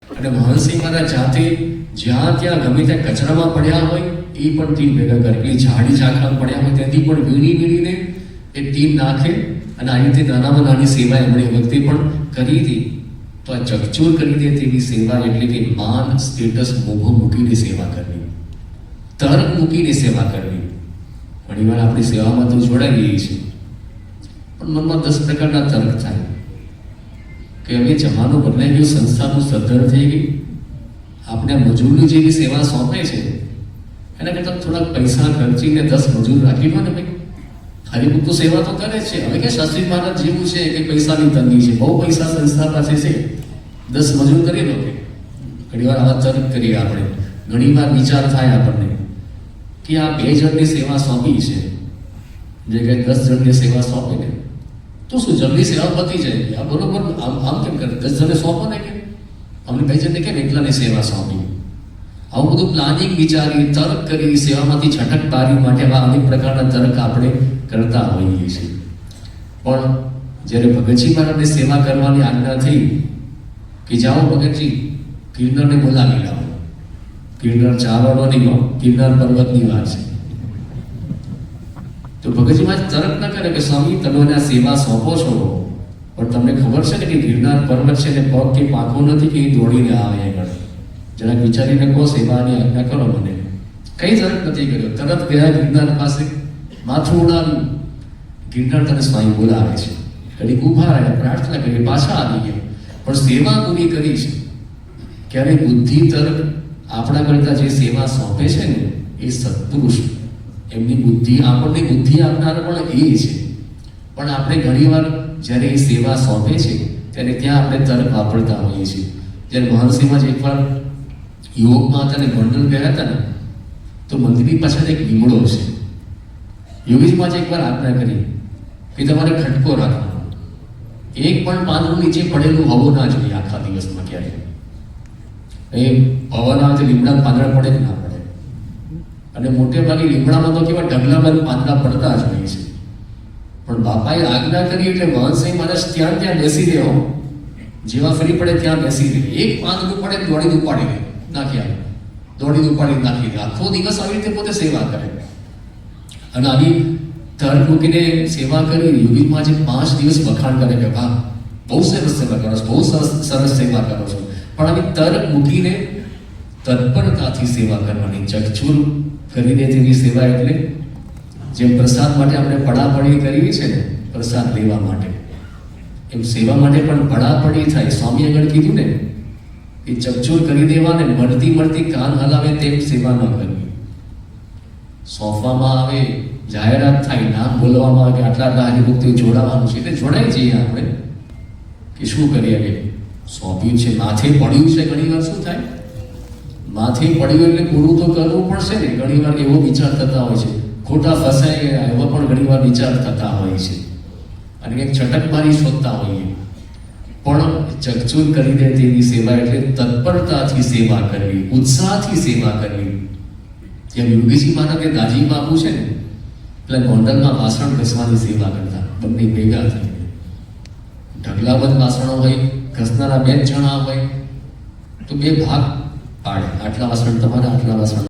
અને મહર્ષિ મહારાજ જાતે જ્યાં ત્યાં ગમે ત્યાં કચરામાં પડ્યા હોય એ પણ તીર ભેગા કરે, એટલે ઝાડી ઝાકડામાં પડ્યા હોય ત્યાંથી પણ વીણીને એ તીર નાખે. અને આ રીતે નાનામાં નાની સેવા એમણે વખતે પણ કરી હતી. તો આ ચકચોર કરી દે તેવી સેવા એટલે કે માન સ્ટેટસ મોભો મૂકીને સેવા કરવી, તર્ક મૂકીને સેવા કરવી. ઘણીવાર આપણી સેવામાં તો જોડાઈ ગઈ છે, પણ મનમાં 10 પ્રકારના તર્ક થાય કે હવે જમાનો બદલાઈ ગયો, સંસ્થાનું સદ્ધર થઈ ગઈ, આપણે મજૂરની જેવી સેવા સોંપે છે એના કરતાં થોડાક પૈસા ખર્ચીને 10 મજૂર રાખી લો ને ભાઈ, ખાલી પૂરતું સેવા તો કરે છે. હવે કે શાસ્ત્રી મહારાજ જેવું છે કે પૈસાની તંગી છે, બહુ પૈસા સંસ્થા પાસે છે, 10 મજૂર કરી લો. ઘણીવાર આવા તર્ક કરીએ આપણે, ઘણીવાર વિચાર થાય આપણને કે આ 2 જણની સેવા સોંપી છે, જે કે 10 જણની સેવા સોંપે ને તો શું જલ્દી સેવા પતી જાય? આ બરોબર આમ કેમ કરે? 10 જણને સોંપો ને કે અમને 2 જણને કેમ એકલાની સેવા સોંપી? આવું બધું પ્લાનિંગ વિચારી, તર્ક કરી, સેવામાંથી છટક પાડવી માટે આવા અનેક પ્રકારના તર્ક આપણે કરતા હોઈએ છીએ. પણ જ્યારે ભગતજી મહારાજને સેવા કરવાની આજ્ઞા થઈ કે જાઓ ભગતજી ગિરનારને બોલાવી લાવો, ગિરનાર ચારવાનો નહીં, ગિરનાર પર્વતની વાત છે. તો ભગતજી મહારાજ તર્ક ન કરે કે સ્વામી તમે આ સેવા સોંપો છો પણ તમને ખબર છે ને કે ગિરનાર પર્વત છે ને પગ કે પાંખો નથી કે એ દોડીને આવે આગળ, જરાક વિચારીને કહો સેવાની આજ્ઞા કરો મને. કઈ તર્ક નથી કર્યો, તરત ગયા ગિરનાર પાસે, માથું ઉડાવ્યું, ગિરનાર તને સ્વામી બોલાવે છે. કડીક ઊભા રહ્યા, પ્રાર્થના કરી, પાછા આવી ગયા, પણ સેવા પૂરી કરી છે. ક્યારેક બુદ્ધિ તર્ક આપણા કરતા જે સેવા સોંપે છે ને એ સત્પુરુષ, એમની બુદ્ધિ, આપણને બુદ્ધિ આપનાર પણ એ છે. પણ આપણે ઘણીવાર જ્યારે એ સેવા સોંપે છે ત્યારે ત્યાં આપણે તર્ક વાપરતા હોઈએ છીએ. જ્યારે મહર્ષિમાં જ એકવાર યોગમાં હતા ને ગોંડલ ગયા હતા ને તો મંદિરની પાછળ એક લીમડો છે. યોગીજીમાં જ એકવાર આજ્ઞા કરી કે તમારે ખટકો રાખવાનો, એક પણ પાંદડું નીચે પડેલું હોવું ના જોઈએ આખા દિવસમાં ક્યારેય. એ પવન આવે તો લીમડા પાંદડા પડે કે ના પડે, અને મોટે ભાગે લીમડામાં તો કેવા ઢગલાબંધ પાંદડા પડતા જ હોય છે. પણ બાપાએ આજ્ઞા કરી એટલે મહંતસિંહ મહારાજ ત્યાં બેસી રહ્યો, જેવા ફરી પડે ત્યાં બેસી રહે, એક પાંદડું પડે દોડીને ઉપાડી લે, નાખી આવે, દોડીને ઉપાડી નાખી દે. આખો દિવસ આવી રીતે પોતે સેવા કરે. અને આવી તર્ક મૂકીને સેવા કરી. યોગીમાં જે 5 દિવસ વખાણ કરે કે વાહ બહુ સરસ સેવા કરો છો, બહુ સરસ સેવા કરો છો. પણ આવી તર્ક મૂકીને તત્પરતાથી સેવા કરવાની, ચકચૂર કરી દે તેવી સેવા. એટલે જેમ પ્રસાદ માટે આપણે પડાપડી કરવી છે ને પ્રસાદ લેવા માટે, એમ સેવા માટે પણ પડાપડી થાય. સ્વામી આગળ કીધું ને એ ચકચૂર કરી દેવાને, મળતી કાન હલાવે તેમ સેવા ન કરવી. સોંપવામાં આવે, જાહેરાત થાય, નામ બોલવામાં આવે કે આટલા હરિભક્તો જોડાવાનું છે એટલે જોડાઈ જઈએ આપણે કે શું કરીએ કે સોંપ્યું છે, માથે પડ્યું છે. ઘણીવાર શું થાય, માથે પડ્યું એટલે પૂરું તો કરવું પડશે ને. ઘણીવાર એવો વિચાર થતા હોય છે, ખોટા ફસાઈ ગયા એવા પણ ઘણીવાર વિચાર થતા હોય છે, અને કંઈક છટકબારી શોધતા હોઈએ. પણ ચકચૂર કરી દે તેવી સેવા એટલે તત્પરતાથી સેવા કરવી, ઉત્સાહથી સેવા કરવી. જેમ યોગીજી મહારાજે દાજી બાપુ છે ને એટલે ગોંડલમાં વાસણ ઘસવાની સેવા કરતા, બંને ભેગા થઈને. ઢગલાબંધ વાસણો હોય, ઘસનારા 2 જણા હોય તો 2 ભાગ પાડે, આટલા વાસણ તમારા, આટલા વાસણ